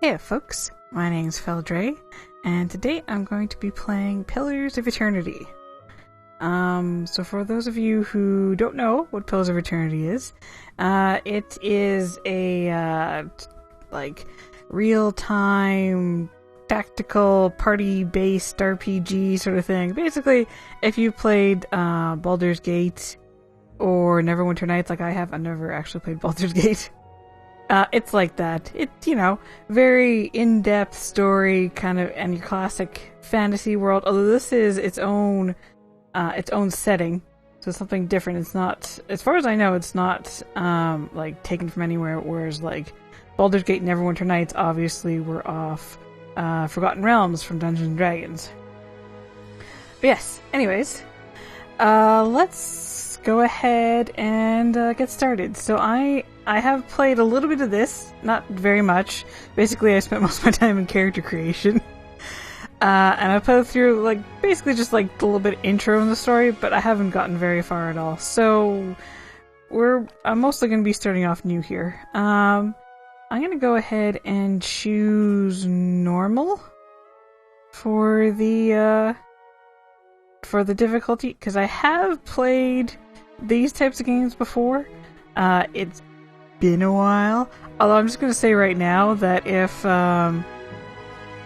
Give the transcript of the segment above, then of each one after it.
Hey folks, my name's Feldre, and today I'm going to be playing Pillars of Eternity. So for those of you who don't know what Pillars of Eternity is, it is a, real-time, tactical, party-based RPG sort of thing. Basically, if you played, Baldur's Gate, or Neverwinter Nights like I have, I've never actually played Baldur's Gate. It's like that. It's, very in-depth story, kind of, and your classic fantasy world. Although this is its own setting, so it's something different. It's not, as far as I know, it's not, taken from anywhere, whereas, Baldur's Gate and Neverwinter Nights obviously were off, Forgotten Realms from Dungeons & Dragons. But yes, anyways, let's go ahead and, get started. So I have played a little bit of this, not very much. Basically, I spent most of my time in character creation. And I played through, basically just, a little bit of intro in the story, but I haven't gotten very far at all. So, I'm mostly going to be starting off new here. I'm going to go ahead and choose normal for the difficulty, because I have played these types of games before. It's been a while. Although I'm just going to say right now that if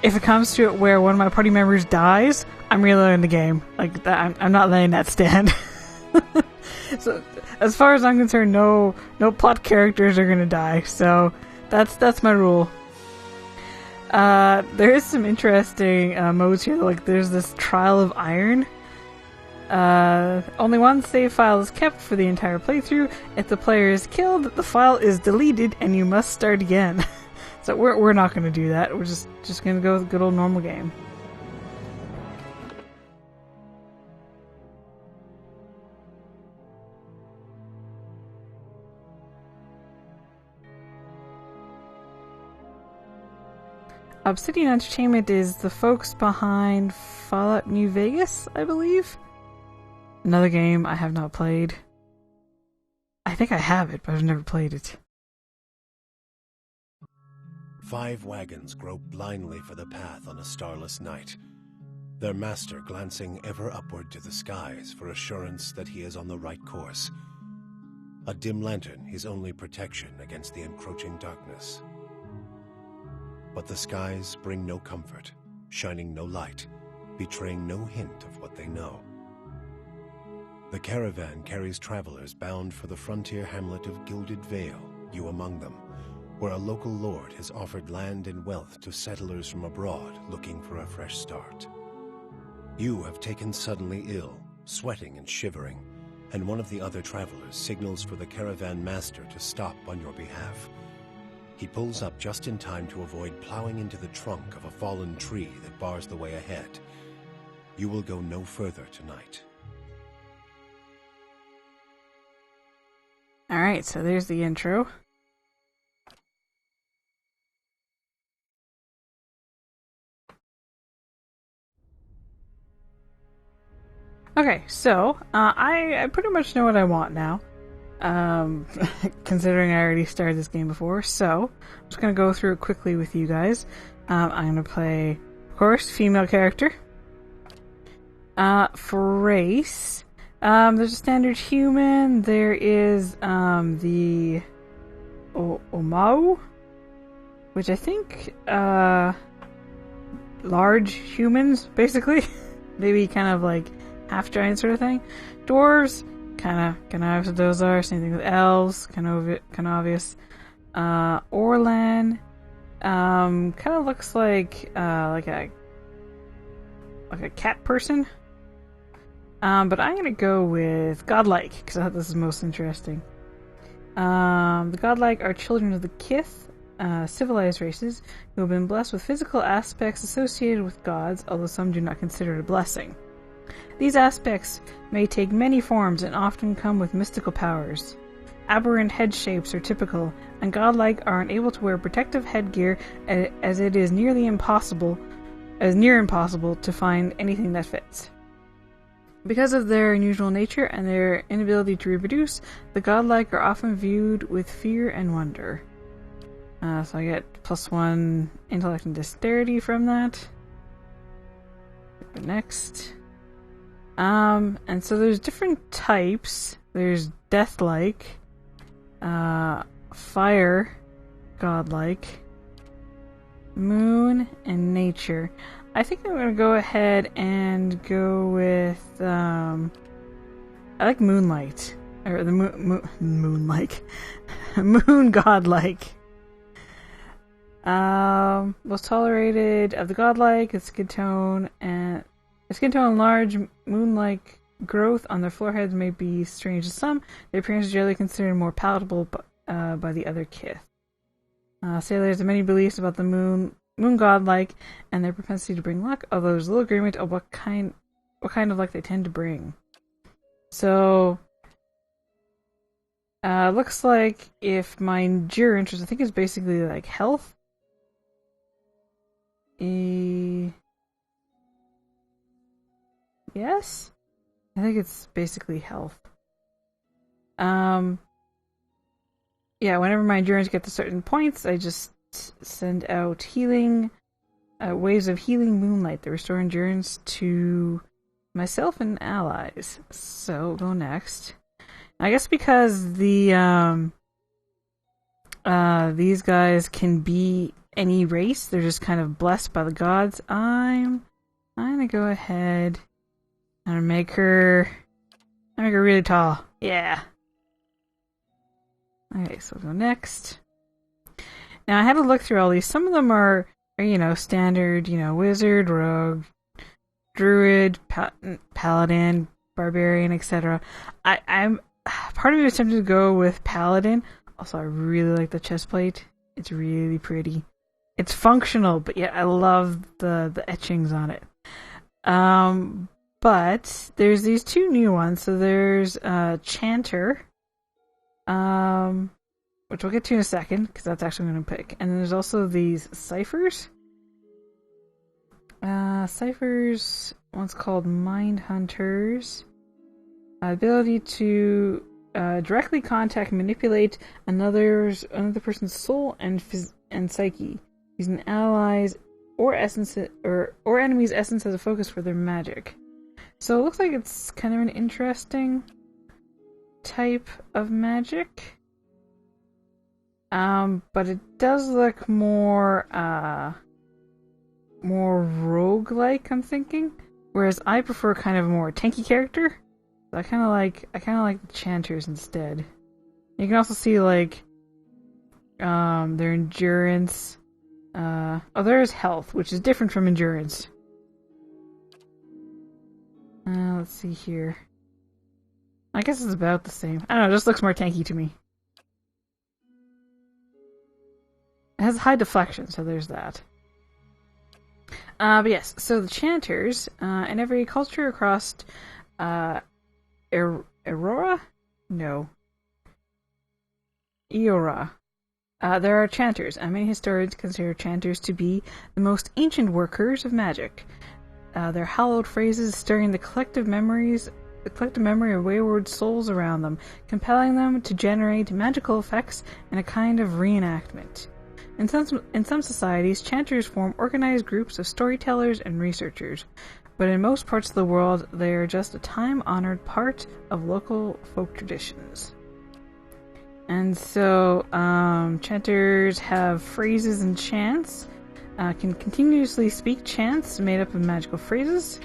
it comes to it where one of my party members dies, I'm reloading the game. I'm not letting that stand. So, as far as I'm concerned, no plot characters are going to die. So, that's my rule. There is some interesting modes here. There's this Trial of Iron. Only one save file is kept for the entire playthrough. If the player is killed, the file is deleted and you must start again. So we're not going to do that. We're just going to go with a good old normal game. Obsidian Entertainment is the folks behind Fallout New Vegas, I believe. Another game I have not played. I think I have it, but I've never played it. 5 wagons grope blindly for the path on a starless night, their master glancing ever upward to the skies for assurance that he is on the right course. A dim lantern his only protection against the encroaching darkness. But the skies bring no comfort, shining no light, betraying no hint of what they know. The caravan carries travelers bound for the frontier hamlet of Gilded Vale, you among them, where a local lord has offered land and wealth to settlers from abroad looking for a fresh start. You have taken suddenly ill, sweating and shivering, and one of the other travelers signals for the caravan master to stop on your behalf. He pulls up just in time to avoid plowing into the trunk of a fallen tree that bars the way ahead. You will go no further tonight. Alright, so there's the intro. Okay, so, I pretty much know what I want now. Considering I already started this game before, so I'm just gonna go through it quickly with you guys. I'm gonna play, of course, female character. For race, there's a standard human, there is, the Omau, which I think, large humans, basically. Maybe kind of half giant sort of thing. Dwarves, kind of obvious what those are. Same thing with elves, kind of obvious. Orlan, kind of looks like a cat person. But I'm gonna go with godlike because I thought this is most interesting. The godlike are children of the Kith, civilized races who have been blessed with physical aspects associated with gods, although some do not consider it a blessing. These aspects may take many forms and often come with mystical powers. Aberrant head shapes are typical, and godlike are unable to wear protective headgear as it is near impossible to find anything that fits. Because of their unusual nature and their inability to reproduce, the godlike are often viewed with fear and wonder. So I get +1 intellect and dexterity from that. Next. And so there's different types. There's death-like, fire, godlike, moon, and nature. I think I'm gonna go ahead and go with, I like moonlight. Or the moonlike. Moon godlike. Most tolerated of the godlike is skin tone and large moon-like growth on their foreheads may be strange to some. Their appearance is generally considered more palatable by the other kith. Sailors have many beliefs about the moon godlike and their propensity to bring luck, although there's little agreement of what kind of luck they tend to bring. So, looks like if my endurance, which I think is basically like health, yes? I think it's basically health. Yeah, whenever my endurance gets to certain points, I just send out healing, waves of healing moonlight that restore endurance to myself and allies. So, go next. I guess because these guys can be any race, they're just kind of blessed by the gods. I'm gonna go ahead and make her really tall. Yeah. Okay, so we'll go next. Now I had to look through all these. Some of them are standard, wizard, rogue, druid, paladin, barbarian, etc. I'm part of me was tempted to go with paladin. Also, I really like the chest plate. It's really pretty. It's functional, but yet I love the etchings on it. But there's these two new ones. So there's Chanter, which we'll get to in a second, because that's actually what I'm going to pick. And then there's also these Ciphers. Ciphers, one's called Mind Hunters. Ability to directly contact, manipulate another person's soul and psyche, using allies or essence or enemies' essence as a focus for their magic. So it looks like it's kind of an interesting type of magic. But it does look more rogue-like, I'm thinking. Whereas I prefer kind of a more tanky character. So I kind of like the Chanters instead. You can also see their endurance. There's health, which is different from endurance. Let's see here. I guess it's about the same. I don't know, it just looks more tanky to me. It has high deflection, so there's that. But yes, so the Chanters, in every culture across Eora? No. Eora. There are Chanters, and many historians consider Chanters to be the most ancient workers of magic. Their hallowed phrases stirring the collective memory of wayward souls around them, compelling them to generate magical effects in a kind of reenactment. In some societies, Chanters form organized groups of storytellers and researchers, but in most parts of the world, they are just a time-honored part of local folk traditions. And so, Chanters have phrases and chants, can continuously speak chants made up of magical phrases.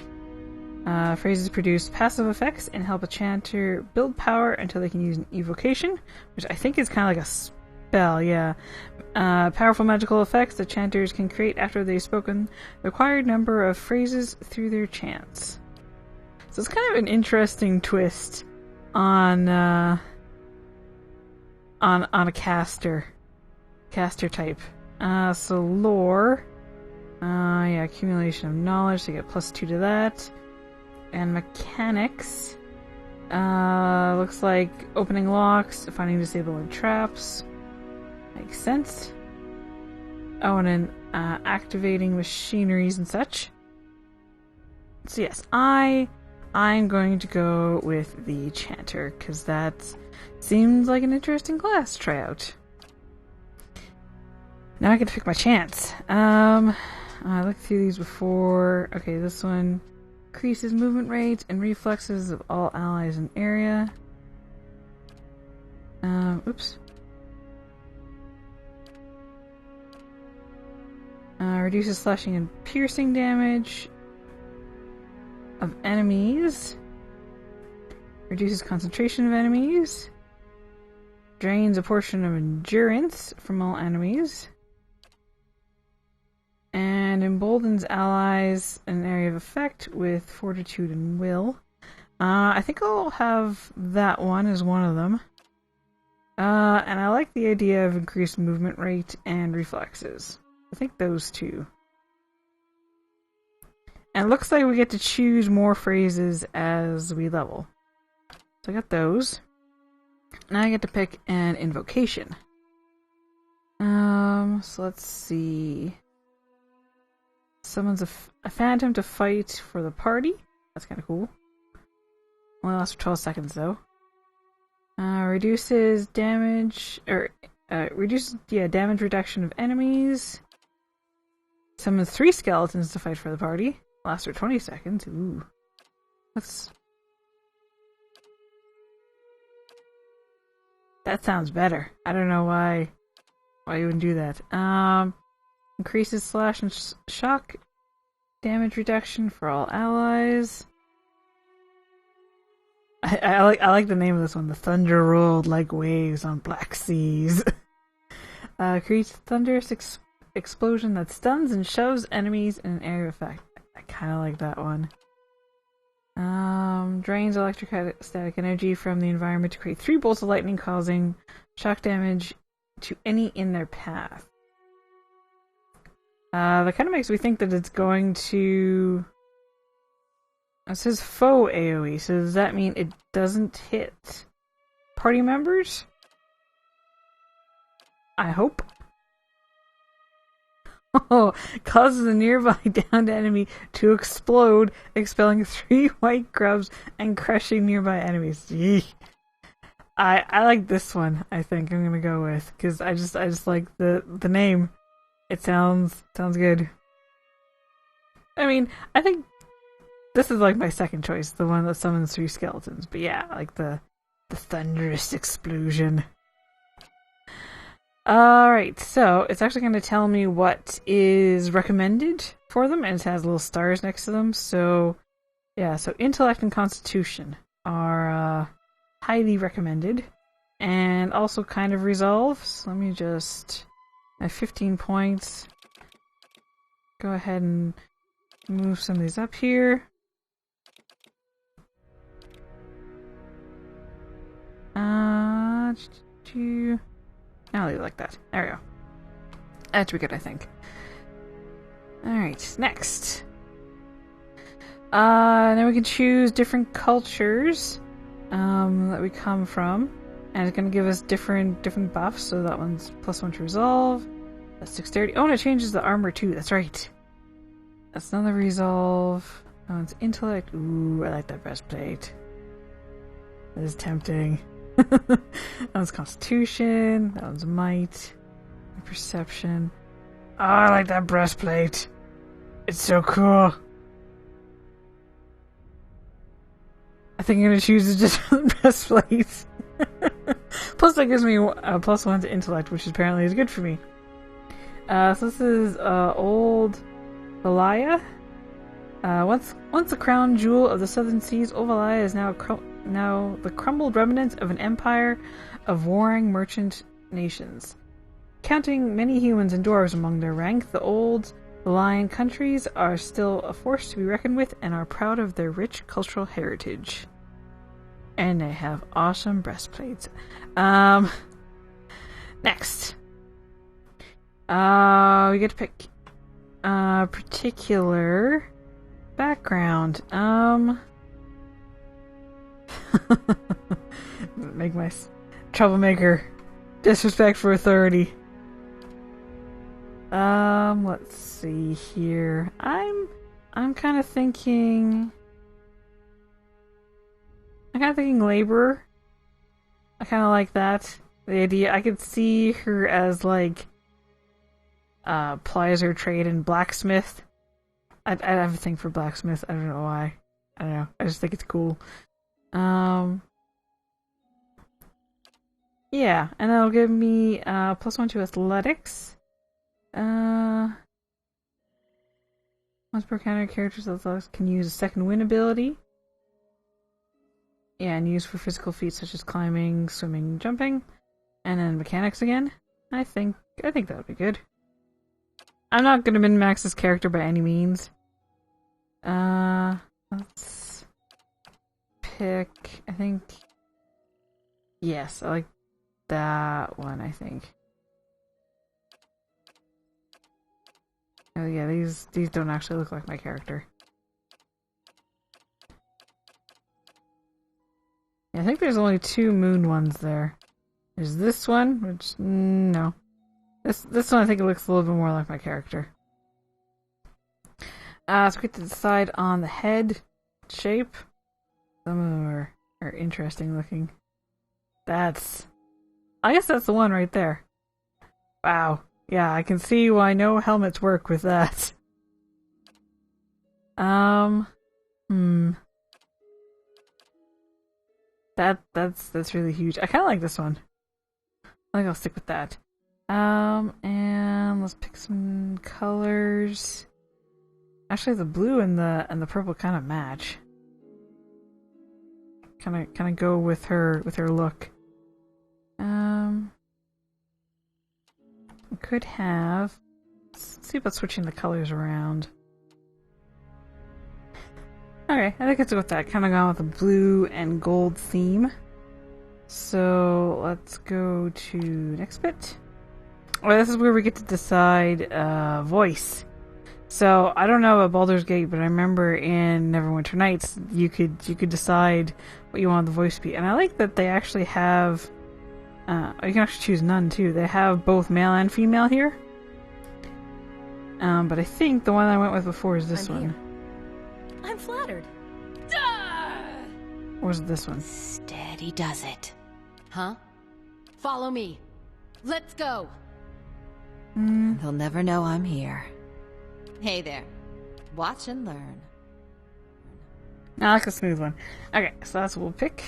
Phrases produce passive effects and help a Chanter build power until they can use an evocation, which I think is kind of like a spell, yeah. Powerful magical effects that Chanters can create after they've spoken the required number of phrases through their chants. So it's kind of an interesting twist on a caster type. So lore, accumulation of knowledge, so you get +2 to that. And mechanics, looks like opening locks, finding disabling traps. Makes sense. Oh, and then activating machineries and such. So yes, I'm going to go with the Chanter, because that seems like an interesting class to try out. Now I get to pick my chance. I looked through these before. Okay, this one increases movement rate and reflexes of all allies in area. Oops. Reduces slashing and piercing damage of enemies. Reduces concentration of enemies. Drains a portion of endurance from all enemies. And emboldens allies in an area of effect with fortitude and will. I think I'll have that one as one of them. And I like the idea of increased movement rate and reflexes. I think those two. And it looks like we get to choose more phrases as we level. So I got those. Now I get to pick an invocation. So let's see. Summons a phantom to fight for the party. That's kind of cool. Only lasts for 12 seconds though. Reduces damage, damage reduction of enemies. Summons 3 skeletons to fight for the party. Lasts for 20 seconds. Ooh. That sounds better. I don't know why you wouldn't do that. Increases slash and shock damage reduction for all allies. I like the name of this one. The thunder rolled like waves on black seas. Creates thunderous explosion that stuns and shoves enemies in an area of effect. I kind of like that one. Drains electrostatic energy from the environment to create 3 bolts of lightning, causing shock damage to any in their path. That kind of makes me think that it's going to... It says foe AoE, so does that mean it doesn't hit party members? I hope. Oh, causes a nearby downed enemy to explode, expelling 3 white grubs and crushing nearby enemies. Yee. I like this one. I think I'm gonna go with, because I just like the name. It sounds good. I mean, I think this is like my second choice, the one that summons 3 skeletons. But yeah, like the thunderous explosion. Alright, so it's actually going to tell me what is recommended for them, and it has little stars next to them. So yeah, so intellect and constitution are highly recommended, and also kind of resolve. So let me just... I have 15 points. Go ahead and move some of these up here. I'll leave it like that. There we go. That should be good, I think. Alright, next. Now we can choose different cultures that we come from. And it's going to give us different buffs. So that one's +1 to resolve. That's dexterity. Oh, and it changes the armor too. That's right. That's another resolve. That one's intellect. Ooh, I like that breastplate. That is tempting. That one's constitution. That one's might. Perception. Oh, I like that breastplate. It's so cool. I think I'm going to choose just the breastplate. Plus that gives me a +1 to intellect, which apparently is good for me. So this is Old Valaya. Once a crown jewel of the southern seas, Old Valaya is now the crumbled remnants of an empire of warring merchant nations. Counting many humans and dwarves among their rank, the Old Valayan countries are still a force to be reckoned with and are proud of their rich cultural heritage. And they have awesome breastplates. Next. We get to pick a particular background. Make my troublemaker. Disrespect for authority. Let's see here. I'm kind of thinking... laborer. I kind of like that. The idea, I could see her as like plies her trade in blacksmith. I have a thing for blacksmith. I don't know why. I don't know. I just think it's cool. Yeah, and that'll give me +1 to athletics. Once per counter, characters with athletics can use a second win ability. Yeah, and use for physical feats such as climbing, swimming, jumping, and then mechanics again. I think that would be good. I'm not gonna min-max this character by any means. Let's pick. I think. Yes, I like that one. I think. Oh yeah, these don't actually look like my character. Yeah, I think there's only 2 moon ones there. There's this one, which no. This one I think it looks a little bit more like my character. So we get to decide on the head shape. Some of them are interesting looking. I guess that's the one right there. Wow. Yeah, I can see why no helmets work with that. That's really huge. I kind of like this one. I think I'll stick with that. And let's pick some colors. Actually, the blue and the purple kind of match. Kind of go with her look. We could have. Let's see about switching the colors around. Okay, I think let's go with that. Kind of gone with a blue and gold theme. So let's go to next bit. Well, this is where we get to decide voice. So I don't know about Baldur's Gate, but I remember in Neverwinter Nights you could decide what you want the voice to be, and I like that they actually have. You can actually choose none too. They have both male and female here. But I think the one I went with before is this one. I'm flattered. Or was it this one? Steady does it. Huh? Follow me. Let's go. They'll never know I'm here. Hey there. Watch and learn. I like a smooth one. Okay, so that's what we'll pick.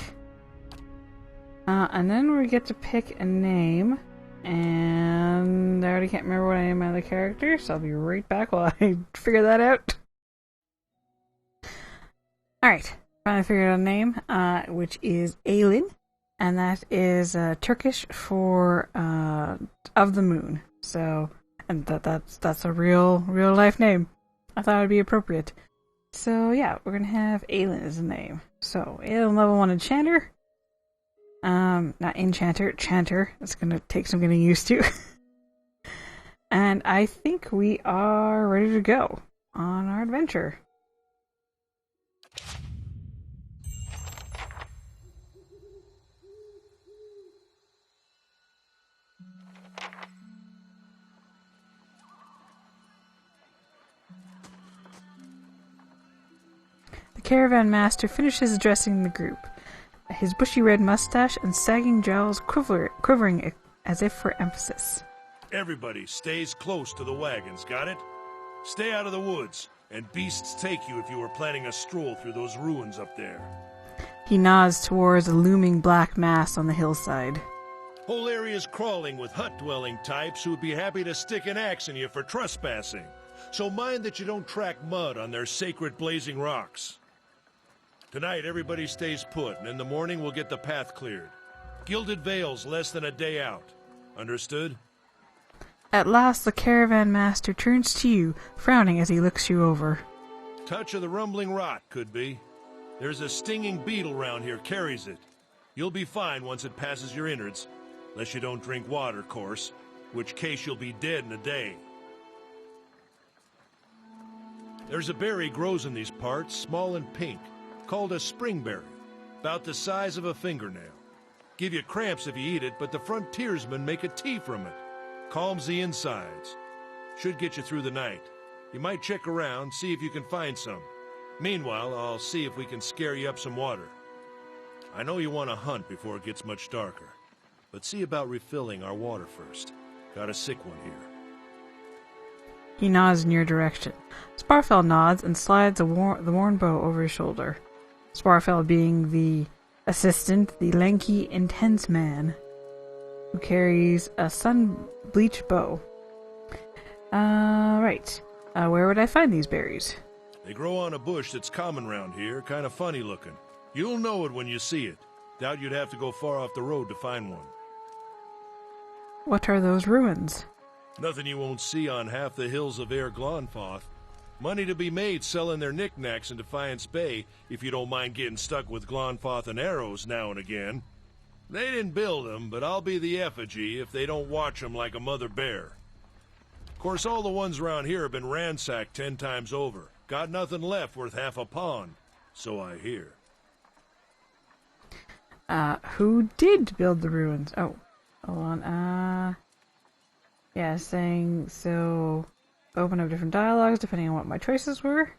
And then we get to pick a name. And I already can't remember what I name my other character, so I'll be right back while I figure that out. Alright, finally figured out a name, which is Aylin. And that is Turkish for of the moon. So, and that's a real life name. I thought it would be appropriate. So yeah, we're gonna have Aylin as a name. So Aylin, level 1 enchanter. Not enchanter, chanter. It's gonna take some getting used to. And I think we are ready to go on our adventure. The caravan master finishes addressing the group. His bushy red mustache and sagging jowls quivering as if for emphasis. Everybody stays close to the wagons, got it? Stay out of the woods, and beasts take you if you were planning a stroll through those ruins up there. He nods towards a looming black mass on the hillside. Whole area's crawling with hut-dwelling types who'd be happy to stick an axe in you for trespassing. So mind that you don't track mud on their sacred blazing rocks. Tonight, everybody stays put, and in the morning we'll get the path cleared. Gilded Vale's less than a day out. Understood? At last, the caravan master turns to you, frowning as he looks you over. Touch of the rumbling rot, could be. There's a stinging beetle round here, carries it. You'll be fine once it passes your innards. Unless you don't drink water, course. Which case you'll be dead in a day. There's a berry grows in these parts, small and pink. Called a springberry, about the size of a fingernail. Give you cramps if you eat it, but the frontiersmen make a tea from it. Calms the insides. Should get you through the night. You might check around, see if you can find some. Meanwhile, I'll see if we can scare you up some water. I know you want to hunt before it gets much darker, but see about refilling our water first. Got a sick one here. He nods in your direction. Sparfell nods and slides the worn bow over his shoulder. Sparfell being the assistant, the lanky, intense man who carries a sun-bleached bow. Right. Where would I find these berries? They grow on a bush that's common round here, kind of funny looking. You'll know it when you see it. Doubt you'd have to go far off the road to find one. What are those ruins? Nothing you won't see on half the hills of Air Glonfoth. Money to be made selling their knickknacks in Defiance Bay, if you don't mind getting stuck with Glonfoth and arrows now and again. They didn't build them, but I'll be the effigy if they don't watch them like a mother bear. Of course, all the ones around here have been ransacked 10 times over. Got nothing left worth half a pond, so I hear. Who did build the ruins? Oh, hold on. Yeah, saying, so, open up different dialogues depending on what my choices were.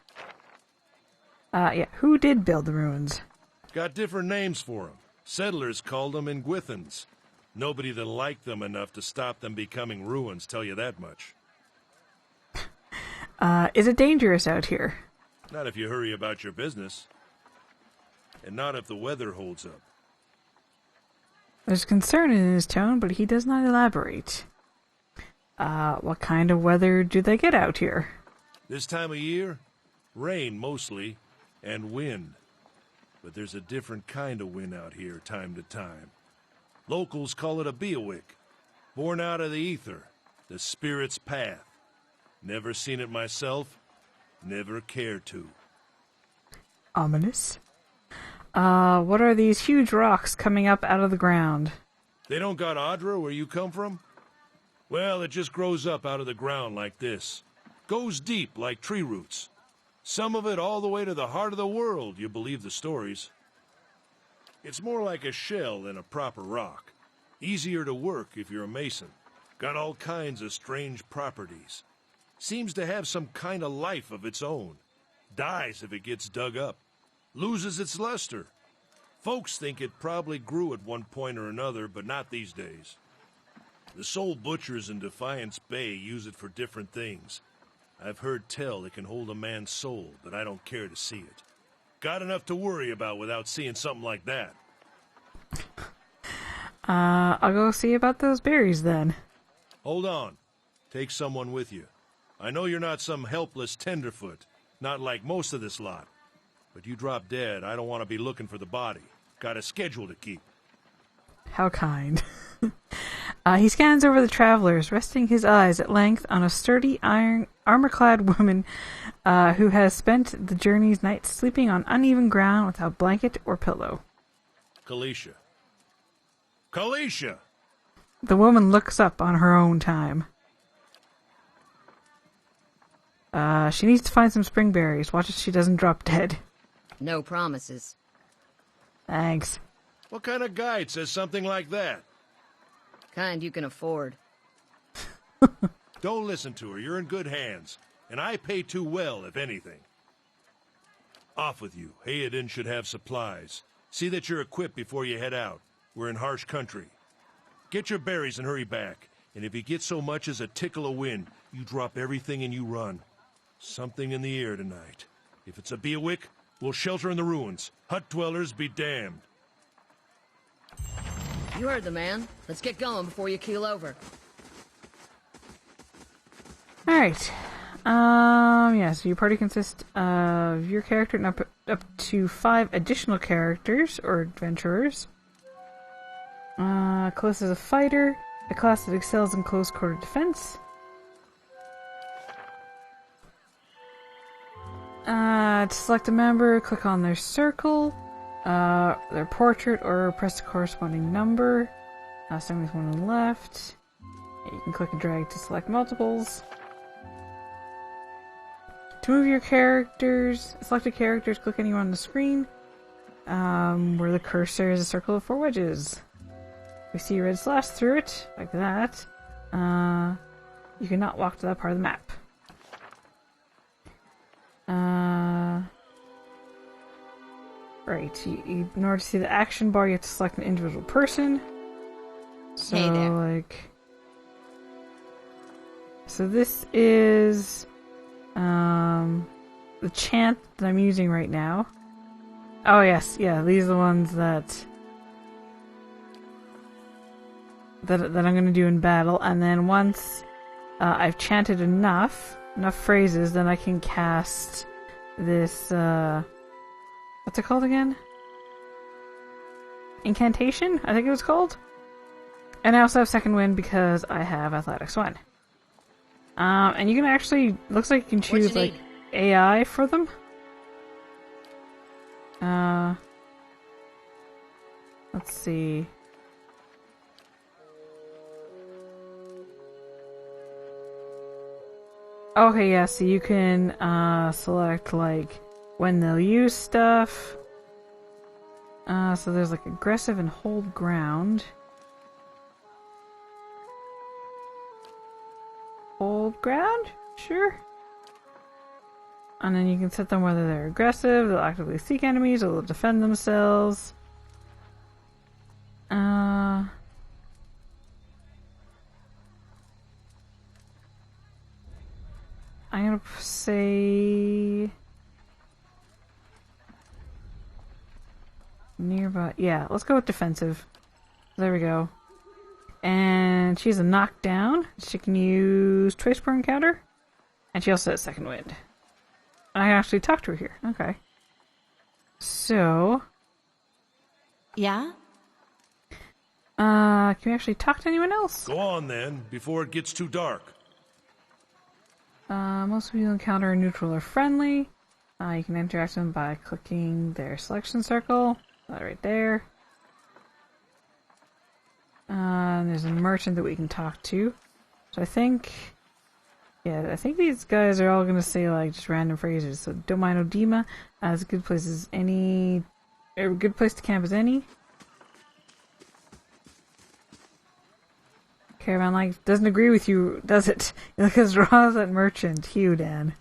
Yeah, who did build the ruins? Got different names for them. Settlers called them Ingwithans. Nobody that liked them enough to stop them becoming ruins, tell you that much. Is it dangerous out here? Not if you hurry about your business. And not if the weather holds up. There's concern in his tone, but he does not elaborate. What kind of weather do they get out here? This time of year? Rain, mostly, and wind. But there's a different kind of wind out here time to time. Locals call it a beawick, born out of the ether, the spirit's path. Never seen it myself, never cared to. Ominous. What are these huge rocks coming up out of the ground? They don't got Adra where you come from? Well, it just grows up out of the ground like this. Goes deep like tree roots. Some of it all the way to the heart of the world, you believe the stories. It's more like a shell than a proper rock. Easier to work if you're a mason. Got all kinds of strange properties. Seems to have some kind of life of its own. Dies if it gets dug up. Loses its luster. Folks think it probably grew at one point or another, but not these days. The soul butchers in Defiance Bay use it for different things. I've heard tell it can hold a man's soul, but I don't care to see it. Got enough to worry about without seeing something like that. I'll go see about those berries then. Hold on. Take someone with you. I know you're not some helpless tenderfoot, not like most of this lot. But you drop dead, I don't want to be looking for the body. Got a schedule to keep. How kind. He scans over the travelers, resting his eyes at length on a sturdy, armor-clad woman who has spent the journey's night sleeping on uneven ground without blanket or pillow. Kalisha. Kalisha! The woman looks up on her own time. She needs to find some springberries. Watch if she doesn't drop dead. No promises. Thanks. What kind of guide says something like that? Kind you can afford. Don't listen to her. You're in good hands. And I pay too well, if anything. Off with you. Hayden should have supplies. See that you're equipped before you head out. We're in harsh country. Get your berries and hurry back. And if you get so much as a tickle of wind, you drop everything and you run. Something in the air tonight. If it's a beawick, we'll shelter in the ruins. Hut dwellers be damned. You heard the man. Let's get going before you keel over. Alright. Yeah, so your party consists of your character and up to 5 additional characters, or adventurers. Close as a fighter, a class that excels in close quarter defense. To select a member, click on their circle, their portrait, or press the corresponding number. Starting with one on the left. You can click and drag to select multiples. To move your characters, selected characters, click anywhere on the screen, where the cursor is a circle of 4 wedges. We see a red slash through it, like that. You cannot walk to that part of the map. Right, in order to see the action bar, you have to select an individual person. So, Hey there. like... so this is the chant that I'm using right now. Oh yes, yeah, these are the ones that I'm going to do in battle, and then once I've chanted enough phrases, then I can cast this, what's it called again? Incantation, I think it was called. And I also have second wind because I have athletics 1. And you can actually, looks like you can choose like AI for them. Let's see. Okay, yeah, so you can select like when they'll use stuff. So there's like aggressive and hold ground. Hold ground? Sure. And then you can set them whether they're aggressive, they'll actively seek enemies, or they'll defend themselves. I'm gonna say nearby. Yeah, let's go with defensive. There we go. And she's a knockdown. She can use twice per encounter. And she also has second wind. And I can actually talk to her here. Okay. So. Yeah? Can we actually talk to anyone else? Go on then, before it gets too dark. Most people encounter are neutral or friendly. You can interact with them by clicking their selection circle. That right there. And there's a merchant that we can talk to. So I think these guys are all gonna say like just random phrases. So don't mind Odema, as a good place as any, a good place to camp as any. Caravan life doesn't agree with you, does it? You look as raw as that merchant, Hugh Dan.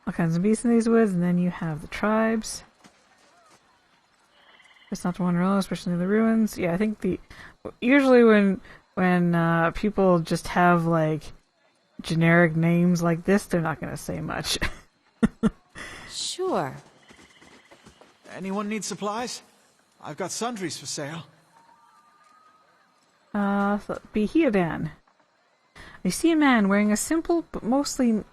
All kinds of beasts in these woods, and then you have the tribes. It's not to wander alone, especially in the ruins. Yeah, I think usually when people just have like generic names like this, they're not going to say much. Sure. Anyone need supplies? I've got sundries for sale. So be here then. You see a man wearing a simple but mostly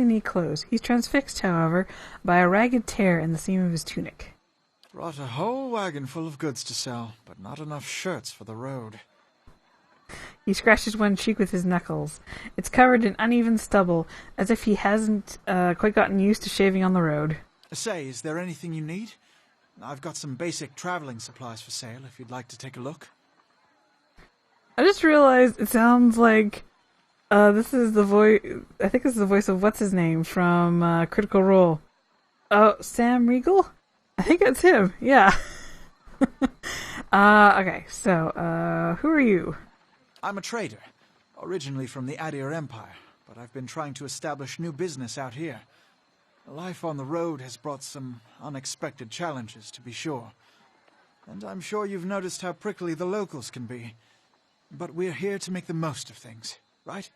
neat clothes. He's transfixed, however, by a ragged tear in the seam of his tunic. Brought a whole wagon full of goods to sell, but not enough shirts for the road. He scratches one cheek with his knuckles. It's covered in uneven stubble, as if he hasn't quite gotten used to shaving on the road. Say, is there anything you need? I've got some basic traveling supplies for sale, if you'd like to take a look. I just realized it sounds like this is the voice. I think this is the voice of what's his name from Critical Role. Oh, Sam Riegel? I think that's him. Yeah. Okay. So, who are you? I'm a trader, originally from the Adir Empire, but I've been trying to establish new business out here. Life on the road has brought some unexpected challenges, to be sure. And I'm sure you've noticed how prickly the locals can be. But we're here to make the most of things, right?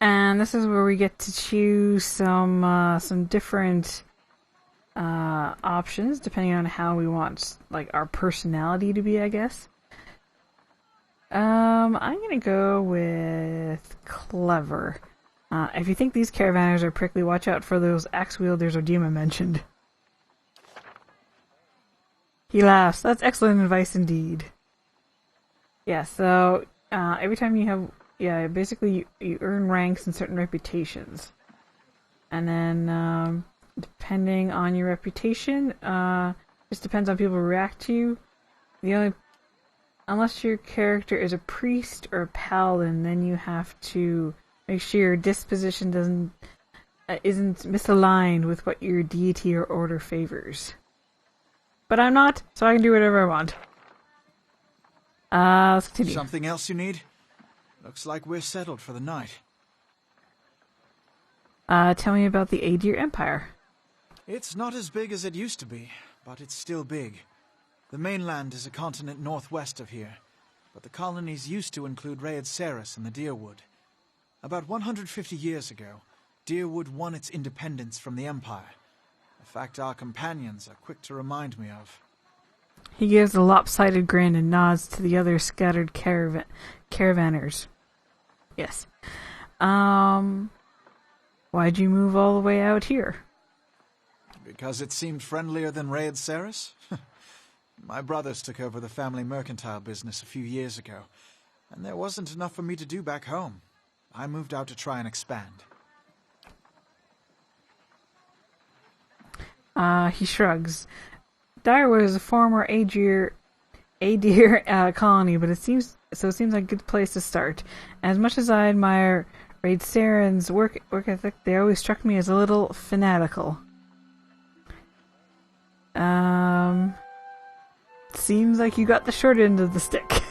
And this is where we get to choose some different options, depending on how we want like our personality to be, I guess. I'm gonna go with clever. If you think these caravanners are prickly, watch out for those axe wielders Odema mentioned. He laughs. That's excellent advice indeed. Yeah, so every time you have, basically you earn ranks and certain reputations. And then depending on your reputation, just depends on people who react to you. Unless your character is a priest or a paladin, then you have to make sure your disposition isn't misaligned with what your deity or order favors. But I'm not, so I can do whatever I want. Let's continue. Something else you need? Looks like we're settled for the night. Tell me about the Adir Empire. It's not as big as it used to be, but it's still big. The mainland is a continent northwest of here, but the colonies used to include Rhaed Saris and the Deerwood. About 150 years ago, Deerwood won its independence from the Empire, a fact our companions are quick to remind me of. He gives a lopsided grin and nods to the other scattered caravanners. Yes. Why'd you move all the way out here? Because it seemed friendlier than Rhaed Saris? My brothers took over the family mercantile business a few years ago, and there wasn't enough for me to do back home. I moved out to try and expand. He shrugs. Dire was a former Adir colony, but it seems like a good place to start. As much as I admire Rhaed Saren's work ethic, they always struck me as a little fanatical. Seems like you got the short end of the stick.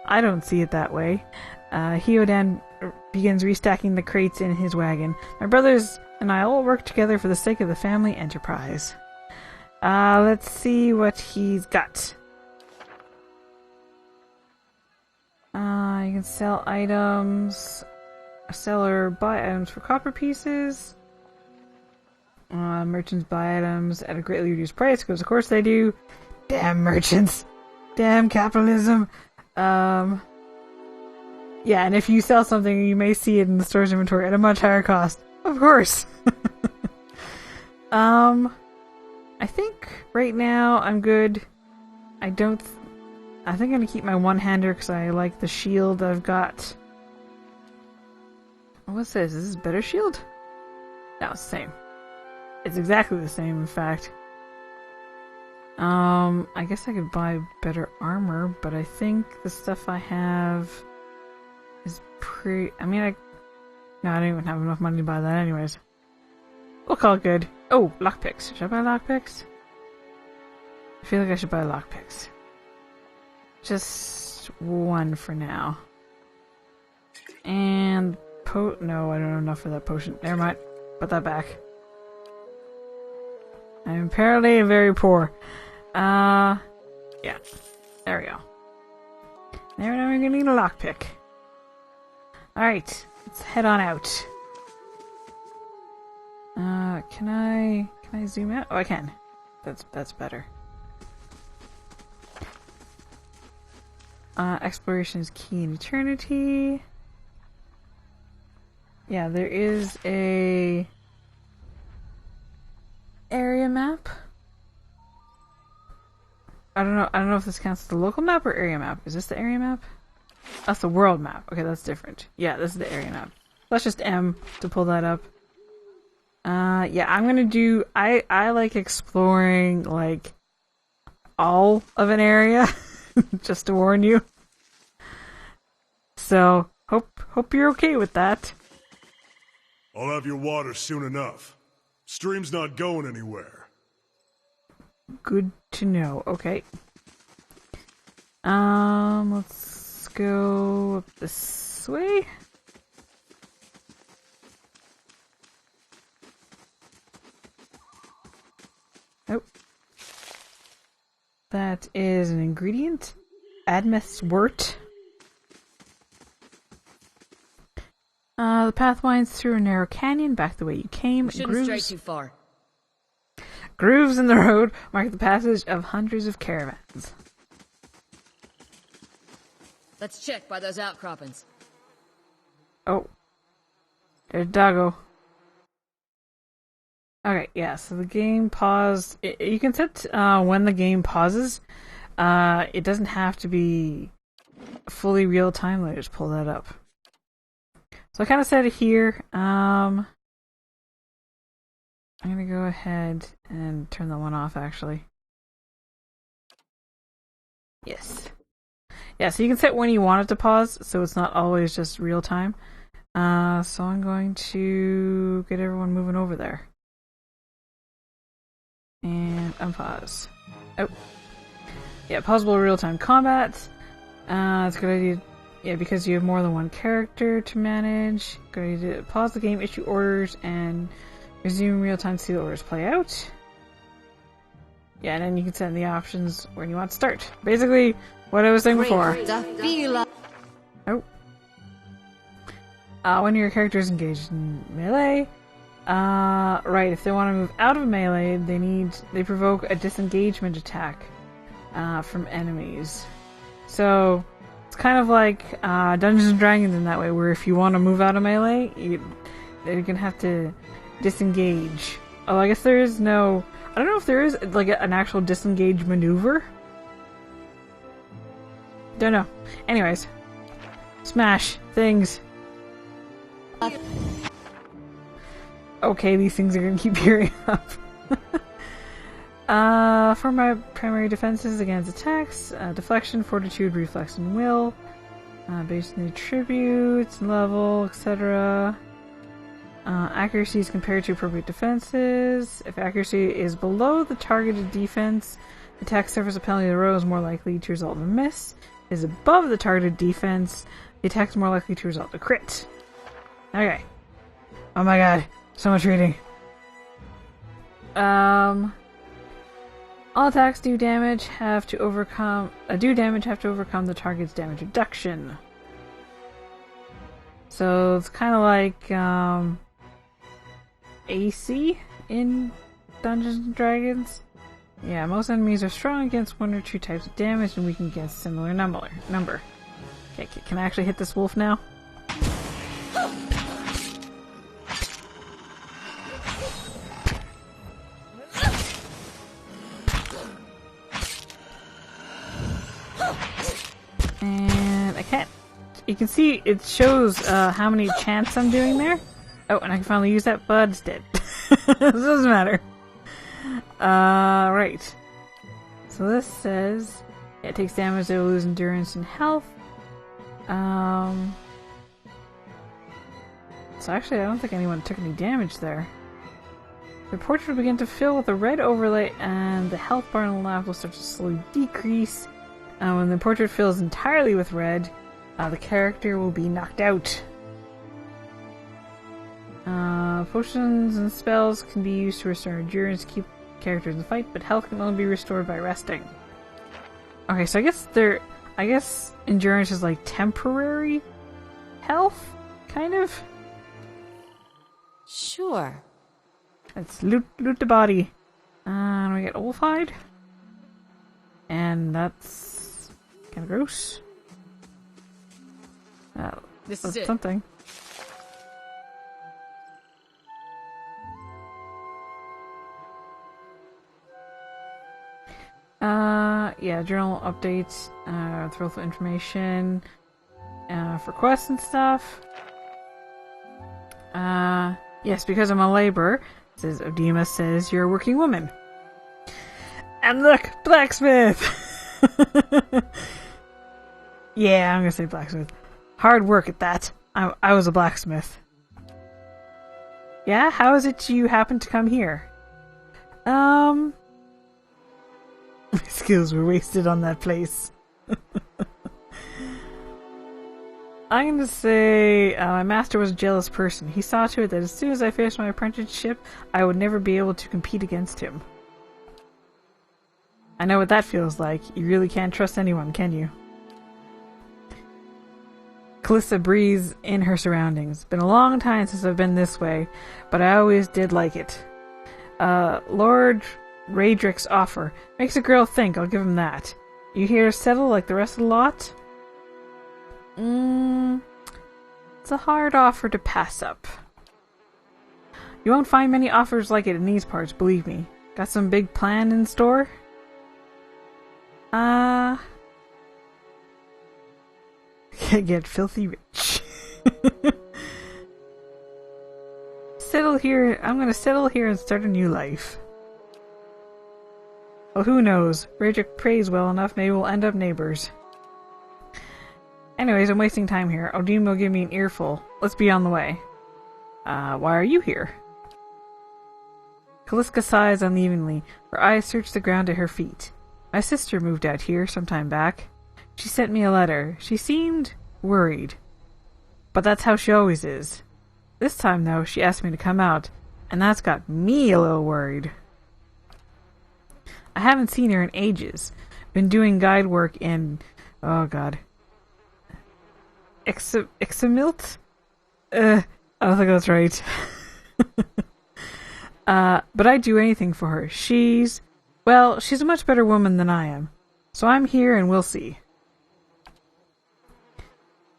I don't see it that way. Heodan begins restacking the crates in his wagon. My brothers and I all work together for the sake of the family enterprise. Let's see what he's got. You can sell items. Sell or buy items for copper pieces. Merchants buy items at a greatly reduced price, because of course they do. Damn merchants. Damn capitalism. Yeah, and if you sell something, you may see it in the store's inventory at a much higher cost. Of course. I think right now I'm good. I think I'm gonna keep my one-hander because I like the shield I've got. What's this? Is this better shield? No, it's the same. It's exactly the same, in fact. I guess I could buy better armor, but I think the stuff I have is pretty... I don't even have enough money to buy that anyways. We'll call it good. Oh, lockpicks. Should I buy lockpicks? I feel like I should buy lockpicks. Just one for now. And... no, I don't have enough for that potion. Never mind. Put that back. I'm apparently very poor. Yeah. There we go. Now we're gonna need a lockpick. Alright, let's head on out. Can I zoom out? Oh, I can. That's better. Exploration is key in Eternity. Yeah, there is a area map. I don't know if this counts as the local map or area map. Is this the area map? That's the world map. Okay, that's different. Yeah, this is the area map. That's just M to pull that up. Yeah, I'm gonna do... I like exploring, like, all of an area. Just to warn you. So, hope you're okay with that. I'll have your water soon enough. Stream's not going anywhere. Good to know. Okay. Let's go up this way. Oh. That is an ingredient. Admeth's wort. The path winds through a narrow canyon back the way you came. We shouldn't stray too far. Grooves in the road mark the passage of hundreds of caravans. Let's check by those outcroppings. Oh. There's Doggo. Okay, yeah, so the game paused. You can set when the game pauses. It doesn't have to be fully real time. Let me just pull that up. So I kind of set it here. I'm going to go ahead and turn that one off, actually. Yes. Yeah, so you can set when you want it to pause, so it's not always just real time. So I'm going to get everyone moving over there. And unpause. Oh. Yeah, pausable real-time combat. It's a good idea. Yeah, because you have more than one character to manage. Good idea to pause the game, issue orders, and resume real-time to see the orders play out. Yeah, and then you can set in the options when you want to start. Basically, what I was saying before. Oh. When your character is engaged in melee. Right, if they want to move out of melee, they provoke a disengagement attack from enemies. So, it's kind of like Dungeons & Dragons in that way, where if you want to move out of melee, you're going to have to disengage. Oh, I guess there is no... I don't know if there is like an actual disengage maneuver. Don't know. Anyways. Smash things. Okay, these things are gonna keep gearing up. For my primary defenses against attacks, deflection, fortitude, reflex, and will. Based on the attributes, level, etc. Accuracy is compared to appropriate defenses. If accuracy is below the targeted defense, the attack suffers a penalty of the roll is more likely to result in a miss. If it is above the targeted defense, the attack is more likely to result in a crit. Okay. Oh my god. So much reading. All attacks do damage have to overcome the target's damage reduction. So it's kind of like AC in Dungeons and Dragons. Yeah, most enemies are strong against one or two types of damage and weak against similar number. Okay, can I actually hit this wolf now? And I can't. You can see it shows how many chants I'm doing there. Oh, and I can finally use that, but it's dead. It doesn't matter. Right. So this says it takes damage, they will lose endurance and health. So actually, I don't think anyone took any damage there. The portrait will begin to fill with a red overlay, and the health bar on the left will start to slowly decrease. When the portrait fills entirely with red, the character will be knocked out. Potions and spells can be used to restore endurance, keep characters in the fight, but health can only be restored by resting. Okay, so I guess endurance is like temporary health, kind of. Sure. Let's loot the body. And we get wolf hide, and that's kind of gross. This is it. Something. Yeah, journal updates, thrillful information, for quests and stuff. Yes, because I'm a laborer, says Odima says you're a working woman. And look, blacksmith! Yeah, I'm gonna say blacksmith. Hard work at that. I was a blacksmith. Yeah, how is it you happen to come here? My skills were wasted on that place. I'm gonna say my master was a jealous person. He saw to it that as soon as I finished my apprenticeship, I would never be able to compete against him. I know what that feels like. You really can't trust anyone, can you? Calista breathes in her surroundings. Been a long time since I've been this way, but I always did like it. Lord Raedric's offer makes a girl think, I'll give him that. You here settle like the rest of the lot? It's a hard offer to pass up. You won't find many offers like it in these parts, believe me. Got some big plan in store? Get filthy rich. Settle here. I'm gonna settle here and start a new life. Well, who knows? Raedric prays well enough, maybe we'll end up neighbors. Anyways, I'm wasting time here. Odin will give me an earful. Let's be on the way. Why are you here? Calista sighs unevenly. Her eyes search the ground at her feet. My sister moved out here some time back. She sent me a letter. She seemed worried. But that's how she always is. This time, though, she asked me to come out, and that's got me a little worried. I haven't seen her in ages. Been doing guide work in... Oh, God. Examilt? I don't think that's right. But I'd do anything for her. She's a much better woman than I am. So I'm here and we'll see.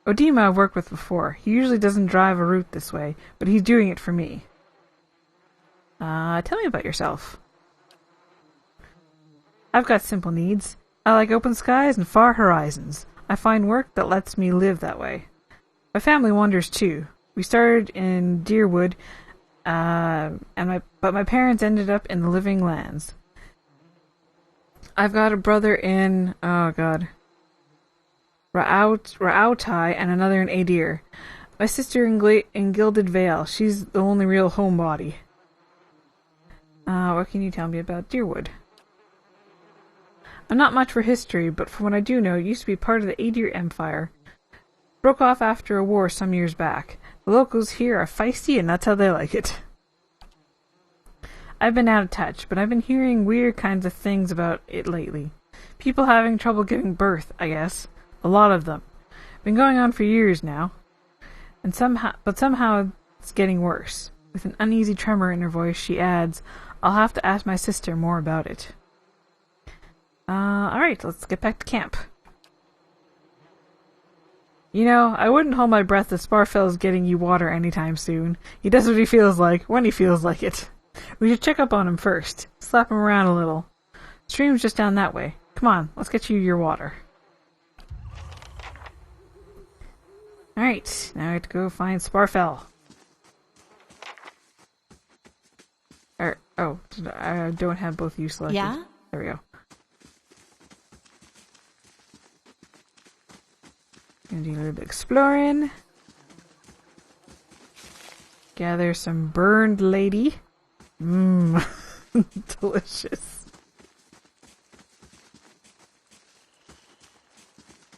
Odima I've worked with before. He usually doesn't drive a route this way, but he's doing it for me. Tell me about yourself. I've got simple needs. I like open skies and far horizons. I find work that lets me live that way. My family wanders too. We started in Deerwood, but my parents ended up in the Living Lands. I've got a brother in, Ra'autai and another in Adir. My sister in Gilded Vale. She's the only real homebody. What can you tell me about Deerwood? I'm not much for history, but from what I do know, it used to be part of the Adir Empire. Broke off after a war some years back. The locals here are feisty and that's how they like it. I've been out of touch, but I've been hearing weird kinds of things about it lately. People having trouble giving birth, I guess. A lot of them. Been going on for years now. And somehow it's getting worse. With an uneasy tremor in her voice, she adds, I'll have to ask my sister more about it. Alright, let's get back to camp. You know, I wouldn't hold my breath if Sparfell's getting you water anytime soon. He does what he feels like, when he feels like it. We should check up on him first. Slap him around a little. Stream's just down that way. Come on, let's get you your water. Alright, now I have to go find Sparfell. I don't have both you selected. Yeah? There we go. Gonna do a little bit of exploring. Gather some burned lady. Mmm. Delicious.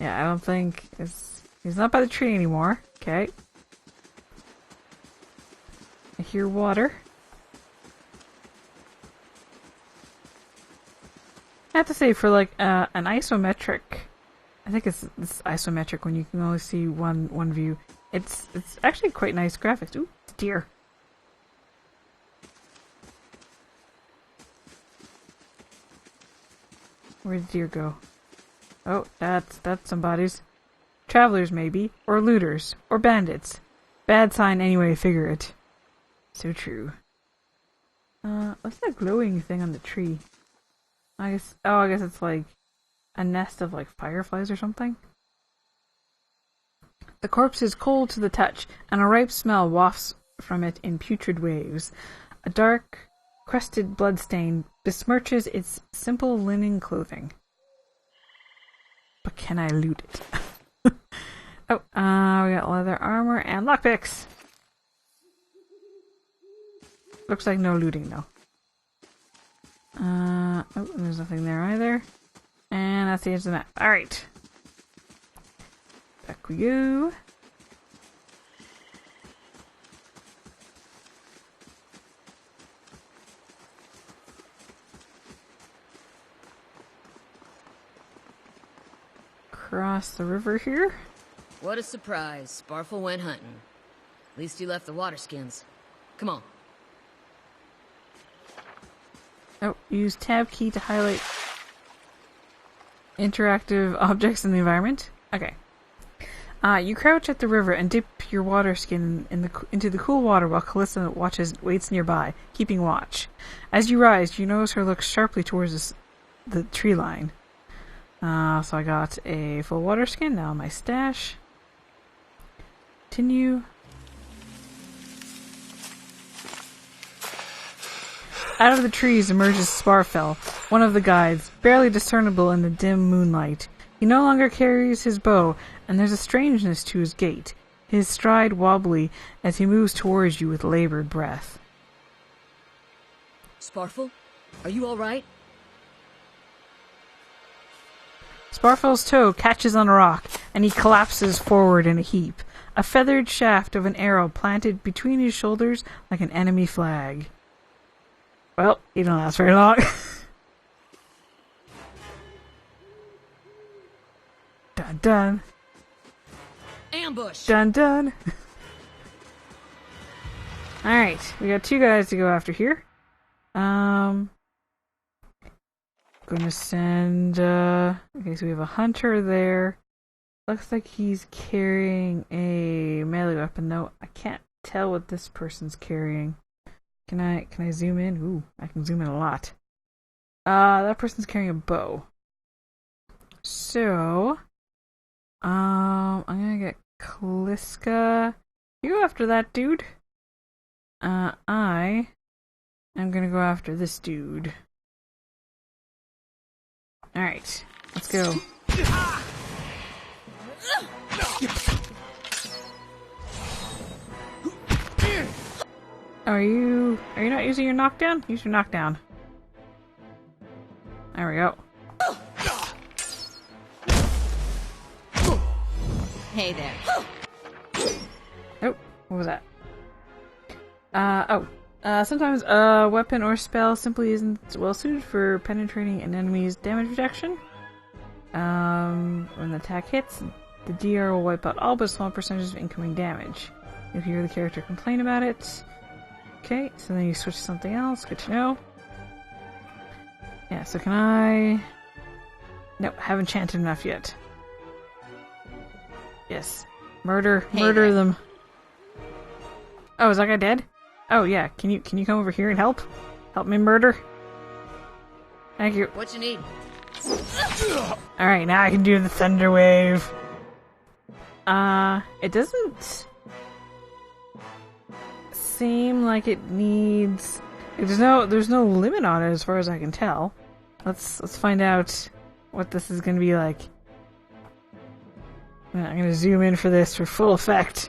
Yeah, I don't think he's not by the tree anymore. Okay. I hear water. I have to say, for like an isometric, I think it's isometric when you can only see one view. It's actually quite nice graphics. Ooh, it's deer. Where did deer go? Oh, that's somebody's. Travelers maybe, or looters, or bandits. Bad sign anyway, figure it. So true. What's that glowing thing on the tree? I guess it's like a nest of like fireflies or something. The corpse is cold to the touch, and a ripe smell wafts from it in putrid waves. A dark, crusted bloodstain besmirches its simple linen clothing. But can I loot it? Oh, we got leather armor and lockpicks. Looks like no looting though. Oh, there's nothing there either. And that's the edge of the map. Alright. Back we go. Cross the river here. What a surprise. Sparfel went hunting. At least he left the water skins. Come on. Oh, use tab key to highlight interactive objects in the environment. Okay. You crouch at the river and dip your water skin into the cool water while Calista waits nearby, keeping watch. As you rise, you notice her look sharply towards the tree line. So I got a full water skin, now my stash. Continue. Out of the trees emerges Sparfell, one of the guides, barely discernible in the dim moonlight. He no longer carries his bow, and there's a strangeness to his gait, his stride wobbly as he moves towards you with labored breath. Sparfel? Are you alright? Sparfell's toe catches on a rock, and he collapses forward in a heap, a feathered shaft of an arrow planted between his shoulders like an enemy flag. Well, he don't last very long. Dun dun. Ambush! Dun dun. Alright, we got 2 guys to go after here. Gonna send, okay, so we have a hunter there. Looks like he's carrying a melee weapon, though I can't tell what this person's carrying. Can I zoom in? Ooh, I can zoom in a lot. That person's carrying a bow. So, I'm gonna get Kaliska. You go after that dude. I am gonna go after this dude. Alright, let's go. Are you not using your knockdown? Use your knockdown. There we go. Hey there. Oh, what was that? Sometimes a weapon or spell simply isn't well suited for penetrating an enemy's damage reduction. When the attack hits, the DR will wipe out all but a small percentage of incoming damage. If you hear the character complain about it. Okay, so then you switch to something else. Good to know. Yeah, so can I... Nope, haven't chanted enough yet. Yes. Murder them. Oh, is that guy dead? Oh yeah, can you come over here and help? Help me murder? Thank you. What you need? Alright, now I can do the thunder wave. It doesn't seem like it needs... There's no limit on it as far as I can tell. Let's find out what this is gonna be like. I'm gonna zoom in for this for full effect.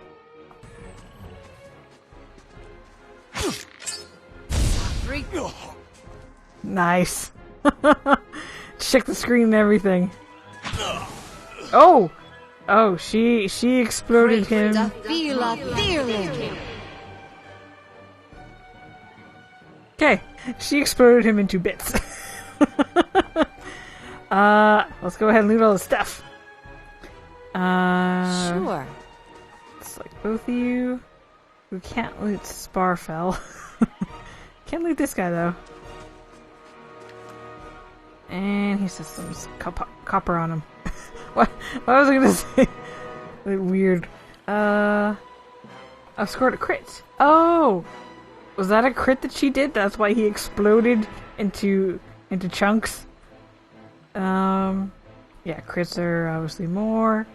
Nice. Check the screen and everything. Oh! Oh, she exploded him. Okay, she exploded him into bits. Let's go ahead and loot all the stuff. Sure. It's like both of you. We can't loot Sparfell. Can't loot this guy though. And he says some copper on him. What was I gonna say? Weird. I've scored a crit. Oh! Was that a crit that she did? That's why he exploded into chunks. Yeah, crits are obviously more.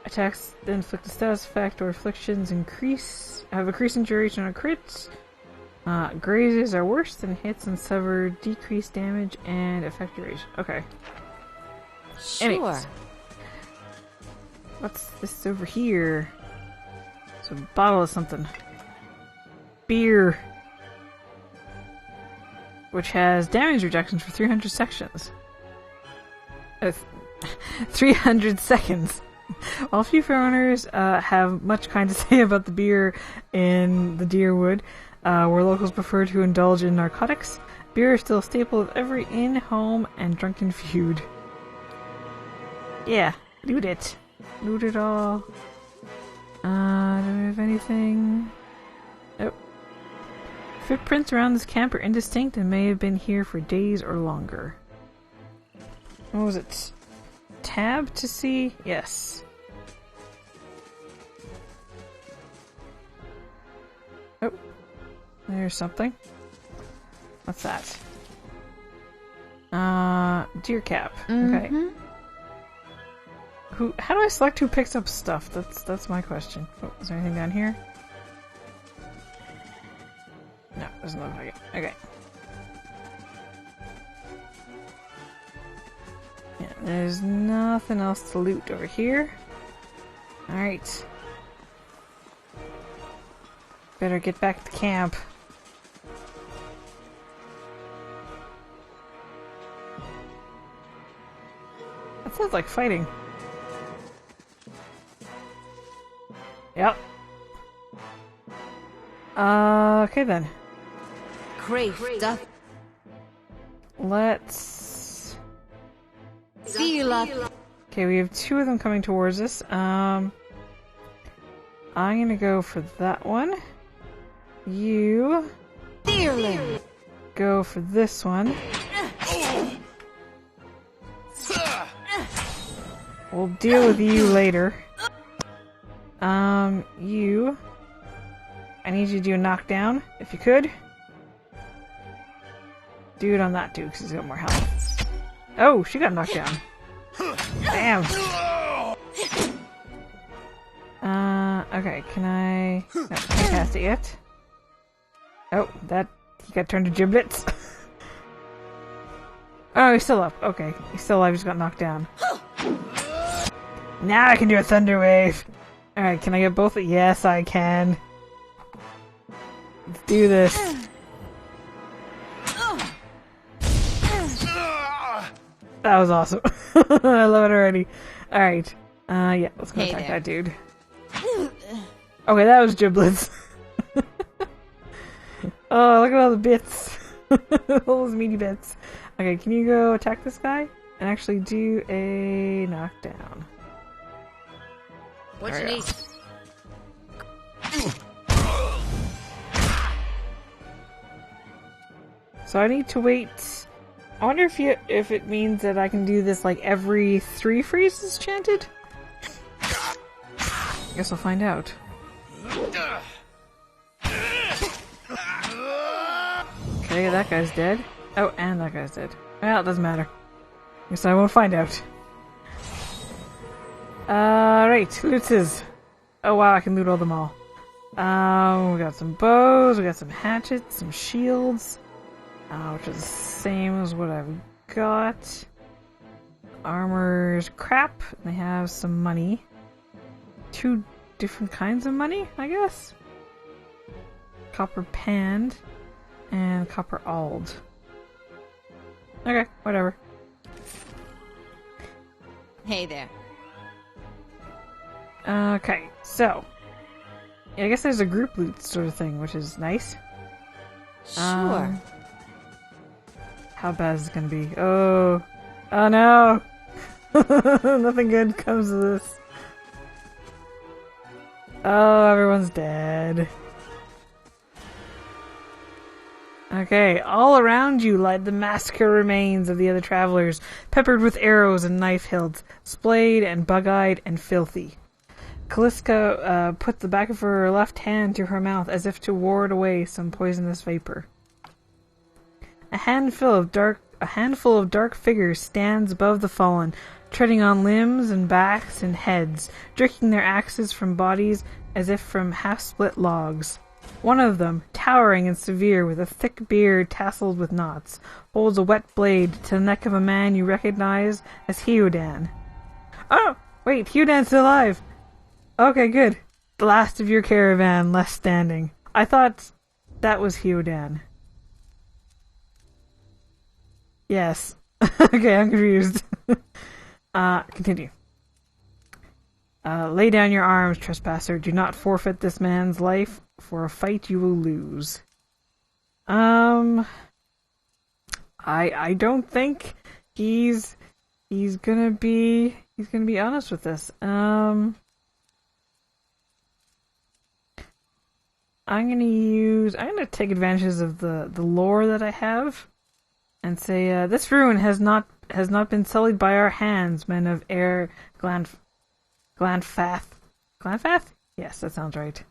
Attacks that inflict a status effect or afflictions have increasing duration on crits. Grazes are worse than hits and sever decreased damage and effect duration. Okay. Sure. Anyways. What's this over here? It's a bottle of something. Beer. Which has damage reductions for 300 sections. 300 seconds. While few fair owners have much kind to say about the beer in the Deerwood, where locals prefer to indulge in narcotics, beer is still a staple of every inn, home, and drunken feud. Yeah, loot it. Loot it all. Do we have anything? Nope. Footprints around this camp are indistinct and may have been here for days or longer. What was it? Tab to see? Yes. Oh. There's something. What's that? Deer cap. Okay. How do I select who picks up stuff? That's my question. Oh, is there anything down here? No, doesn't look like it. Okay. Yeah, there's nothing else to loot over here. Alright. Better get back to camp. That sounds like fighting. Yep. Okay then. Great stuff. Let's Okay, we have 2 of them coming towards us. I'm gonna go for that one. You go for this one. We'll deal with you later. You. I need you to do a knockdown, if you could. Do it on that dude, because he's got more health. Oh, she got knocked down. Damn. Okay, can I... No, can't cast it yet. Oh, that... He got turned to giblets. Oh, he's still up. Okay, he's still alive, just got knocked down. Now I can do a thunder wave! Alright, can I get both? Yes, I can. Let's do this. That was awesome. I love it already. Alright. Yeah, let's go attack that dude. Okay, that was giblets. Oh, look at all the bits. All those meaty bits. Okay, can you go attack this guy? And actually do a knockdown. What you need? So I need to wait. I wonder if it means that I can do this like every 3 freezes chanted? Guess I'll find out. Okay, that guy's dead. Oh, and that guy's dead. Well, it doesn't matter. Guess I won't find out. Right, lootses. Oh wow, I can loot all them all. We got some bows, we got some hatchets, some shields. Which is the same as what I've got. Armor's crap. They have some money. 2 different kinds of money, I guess. Copper panned and copper ald. Okay, whatever. Hey there. Okay, so yeah, I guess there's a group loot sort of thing, which is nice. Sure. How bad is it gonna be? Oh no! Nothing good comes of this. Oh, everyone's dead. Okay, all around you lie the massacre remains of the other travelers, peppered with arrows and knife hilts, splayed and bug-eyed and filthy. Kaliska put the back of her left hand to her mouth as if to ward away some poisonous vapor. A handful of dark figures stands above the fallen, treading on limbs and backs and heads, jerking their axes from bodies as if from half-split logs. One of them, towering and severe, with a thick beard tasseled with knots, holds a wet blade to the neck of a man you recognize as Heodan. Oh, wait, Heodan's still alive! Okay, good. The last of your caravan left standing. I thought that was Heodan. Yes. Okay, I'm confused. Continue. Lay down your arms, trespasser. Do not forfeit this man's life. For a fight you will lose. I don't think he's gonna be honest with this. I'm gonna take advantages of the lore that I have and say this ruin has not been sullied by our hands, men of Air Glanfath. Glanfath? Yes, that sounds right.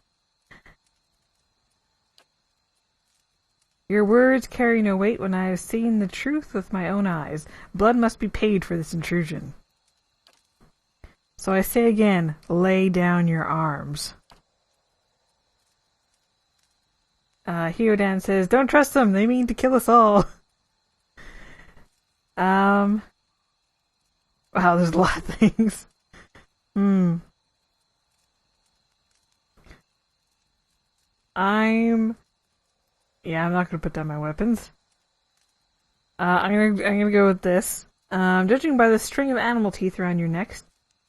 Your words carry no weight when I have seen the truth with my own eyes. Blood must be paid for this intrusion. So I say again, lay down your arms. Heodan says, don't trust them, they mean to kill us all. Wow, there's a lot of things. I'm not gonna put down my weapons. I'm gonna go with this. Judging by the string of animal teeth around your necks,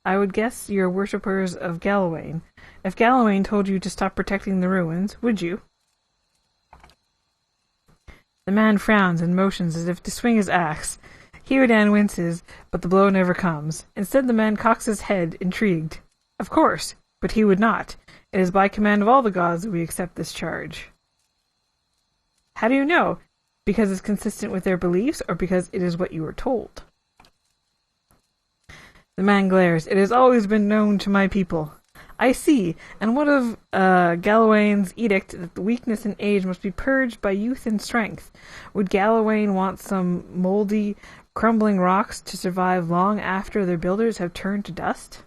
I would guess you're worshippers of Galawain. If Galawain told you to stop protecting the ruins, would you? The man frowns and motions as if to swing his axe. Hyodan winces, but the blow never comes. Instead, the man cocks his head, intrigued. Of course, but he would not. It is by command of all the gods that we accept this charge. How do you know? Because it's consistent with their beliefs, or because it is what you were told? The man glares. It has always been known to my people. I see. And what of Galawain's edict that the weakness and age must be purged by youth and strength? Would Galawain want some moldy, crumbling rocks to survive long after their builders have turned to dust?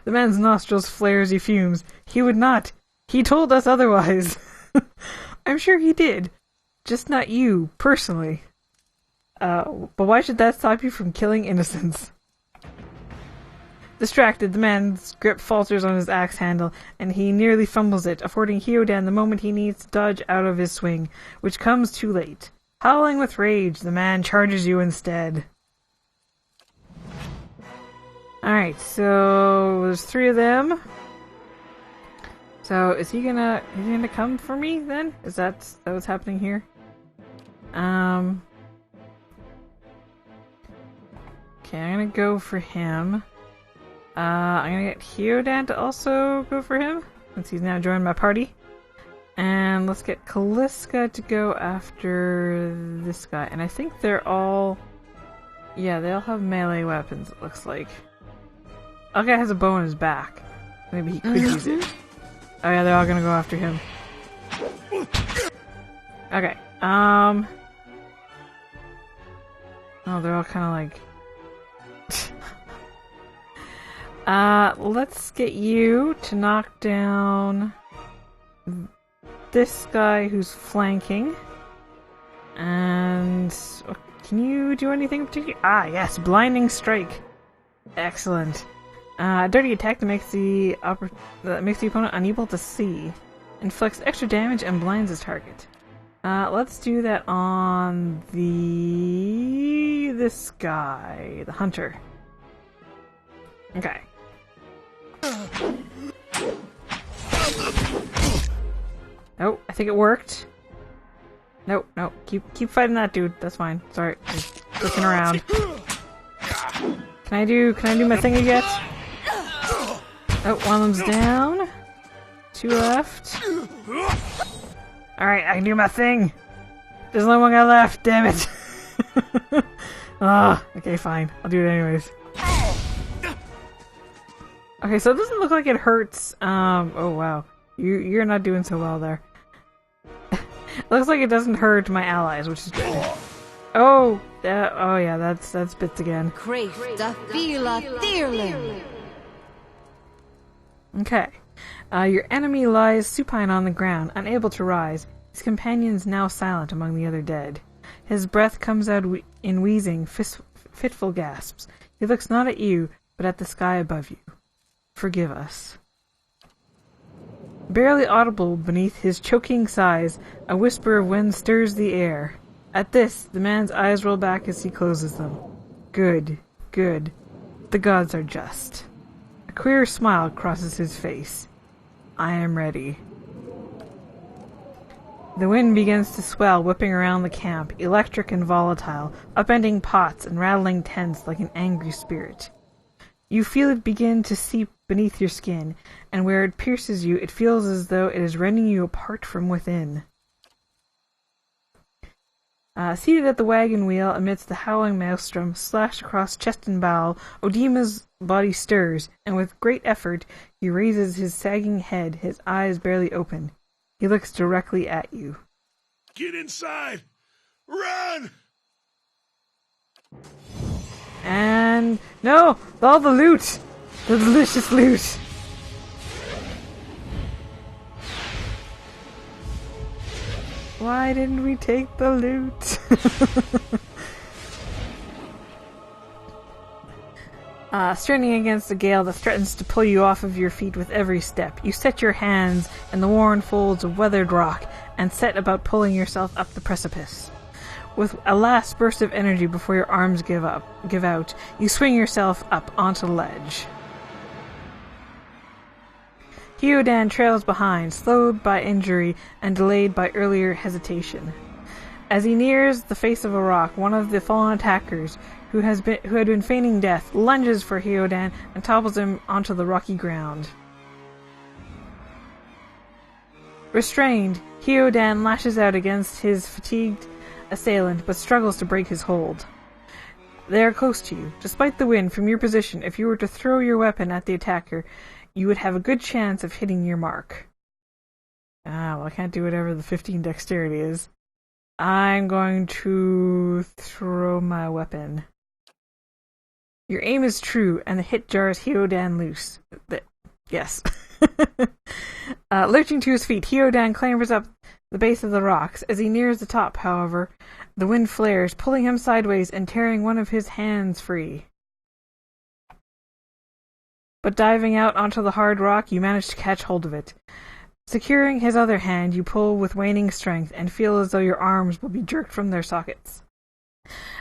The man's nostrils flare as he fumes. He would not. He told us otherwise. I'm sure he did. Just not you, personally. But why should that stop you from killing innocents? Distracted, the man's grip falters on his axe handle, and he nearly fumbles it, affording Hyodan the moment he needs to dodge out of his swing, which comes too late. Howling with rage, the man charges you instead. Alright, so there's 3 of them. So is he gonna come for me then? Is that what's happening here? Okay, I'm gonna go for him. I'm gonna get Hyodan to also go for him, since he's now joined my party. And let's get Kalliska to go after this guy. And I think they're all... Yeah, they all have melee weapons, it looks like. That guy has a bow in his back. Maybe he could use it. Oh yeah, they're all gonna go after him. Okay, oh, they're all kinda like... let's get you to knock down this guy who's flanking. And can you do anything particular? Ah, yes, blinding strike. Excellent. Dirty attack that makes the opponent unable to see, inflicts extra damage and blinds his target. Let's do that on this guy, the hunter. Okay. Oh, I think it worked. No, keep fighting that dude. That's fine. Sorry, just looking around. Can I do my thing again? Oh, one of them's down. 2 left. Alright, I can do my thing. There's only one guy left, damn it. Okay, fine. I'll do it anyways. Okay, so it doesn't look like it hurts. Oh wow. You're not doing so well there. It looks like it doesn't hurt my allies, which is good. Oh yeah, that's bits again. Okay. Your enemy lies supine on the ground, unable to rise. His companions now silent among the other dead. His breath comes out in wheezing, fitful gasps. He looks not at you, but at the sky above you. Forgive us. Barely audible beneath his choking sighs, a whisper of wind stirs the air. At this, the man's eyes roll back as he closes them. Good. The gods are just. A queer smile crosses his face. I am ready. The wind begins to swell, whipping around the camp, electric and volatile, upending pots and rattling tents like an angry spirit. You feel it begin to seep beneath your skin, and where it pierces you, it feels as though it is rending you apart from within. Seated at the wagon wheel amidst the howling maelstrom, slashed across chest and bowel, Odima's body stirs, and with great effort, he raises his sagging head, his eyes barely open. He looks directly at you. Get inside! Run! And... no! All the loot! The delicious loot! Why didn't we take the loot? Straining against a gale that threatens to pull you off of your feet with every step, you set your hands in the worn folds of weathered rock and set about pulling yourself up the precipice. With a last burst of energy before your arms give out, you swing yourself up onto the ledge. Hyodan trails behind, slowed by injury and delayed by earlier hesitation. As he nears the face of a rock, one of the fallen attackers, who had been feigning death, lunges for Hyodan and topples him onto the rocky ground. Restrained, Hyodan lashes out against his fatigued assailant, but struggles to break his hold. They are close to you. Despite the wind, from your position, if you were to throw your weapon at the attacker, you would have a good chance of hitting your mark. Well, I can't do whatever the 15 dexterity is. I'm going to throw my weapon. Your aim is true, and the hit jars Hyodan loose. Yes. Lurching to his feet, Hyodan clambers up the base of the rocks. As he nears the top, however, the wind flares, pulling him sideways and tearing one of his hands free. But diving out onto the hard rock, you manage to catch hold of it. Securing his other hand, you pull with waning strength and feel as though your arms will be jerked from their sockets.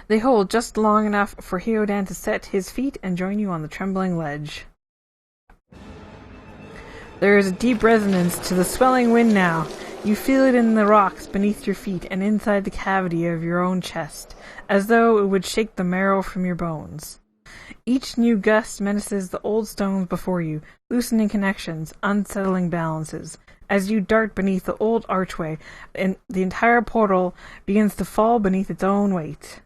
They hold just long enough for Hyodan to set his feet and join you on the trembling ledge. There is a deep resonance to the swelling wind now. You feel it in the rocks beneath your feet and inside the cavity of your own chest, as though it would shake the marrow from your bones. Each new gust menaces the old stones before you, loosening connections, unsettling balances. As you dart beneath the old archway, and the entire portal begins to fall beneath its own weight.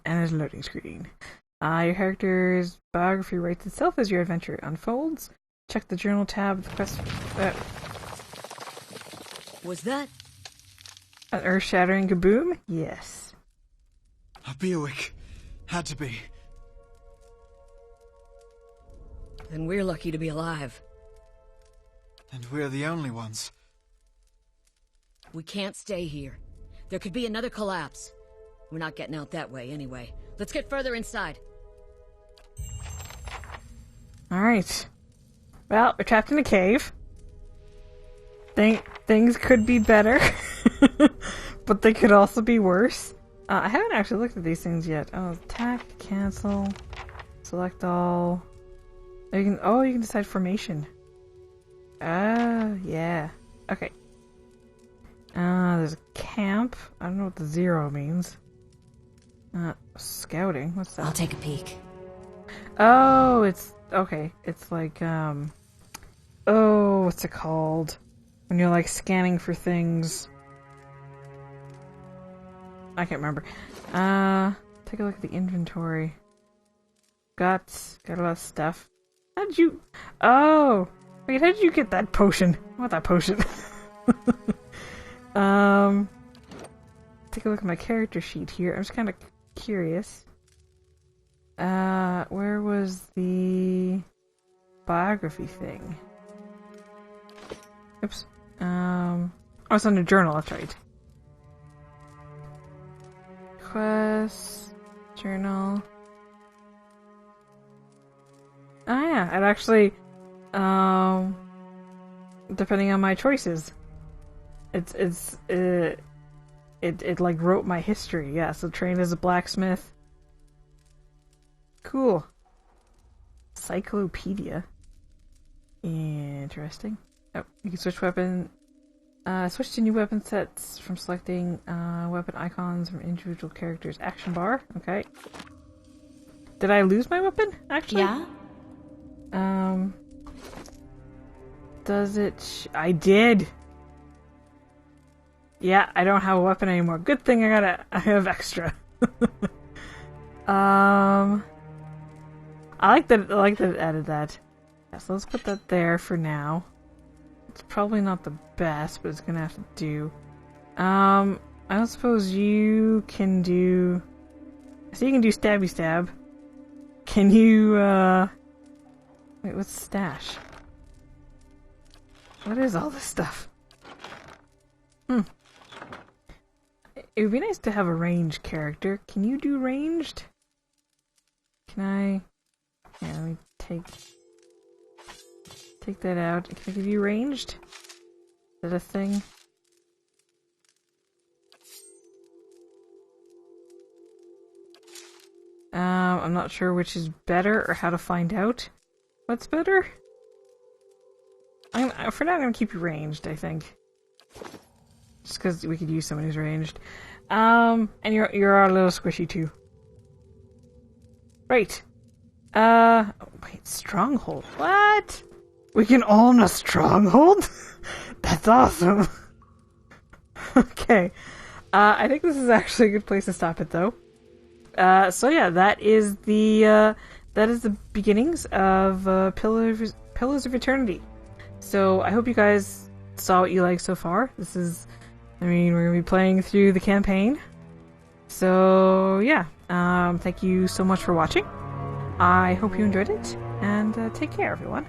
And there's a loading screen. Your character's biography writes itself as your adventure unfolds. Check the journal tab. The quest. Was that An earth-shattering kaboom? Yes. A Bewick. Had to be. Then we're lucky to be alive. And we're the only ones. We can't stay here. There could be another collapse. We're not getting out that way anyway. Let's get further inside. Alright. Well, we're trapped in a cave. Things could be better. But they could also be worse. I haven't actually looked at these things yet. Oh, attack, cancel, select all. You can decide formation. Yeah. Okay. There's a camp. I don't know what the 0 means. Scouting. What's that? I'll take a peek. Oh, it's okay. It's like what's it called? When you're like scanning for things. I can't remember. Take a look at the inventory. Got a lot of stuff. How'd you... Oh! Wait, how did you get that potion? I want that potion. Take a look at my character sheet here. I'm just kind of curious. Where was the biography thing? Oops. Oh, it's under journal, that's right. Quest... Journal... Oh yeah, it actually, depending on my choices, it like wrote my history. Yeah, so trained as a blacksmith. Cool. Cyclopedia. Interesting. Oh, you can switch weapon. Switch to new weapon sets from selecting weapon icons from individual characters. Action bar. Okay. Did I lose my weapon? Actually. Yeah. Does it... I did! Yeah, I don't have a weapon anymore. Good thing I have extra. I like that it added that. Yeah, so let's put that there for now. It's probably not the best, but it's gonna have to do. I don't suppose you can do... So you can do stabby stab. Can you, Wait, what's stash? What is all this stuff? It would be nice to have a ranged character. Can you do ranged? Can I... Yeah, let me take that out. Can I give you ranged? Is that a thing? I'm not sure which is better or how to find out. What's better? For now, I'm gonna keep you ranged, I think. Just because we could use someone who's ranged. And you're a little squishy too. Right. Wait, stronghold. What? We can own a stronghold? That's awesome. Okay. I think this is actually a good place to stop it, though. So yeah, that is the beginnings of Pillars of Eternity. So I hope you guys saw what you like so far. We're gonna be playing through the campaign. So yeah, thank you so much for watching. I hope you enjoyed it, and take care, everyone.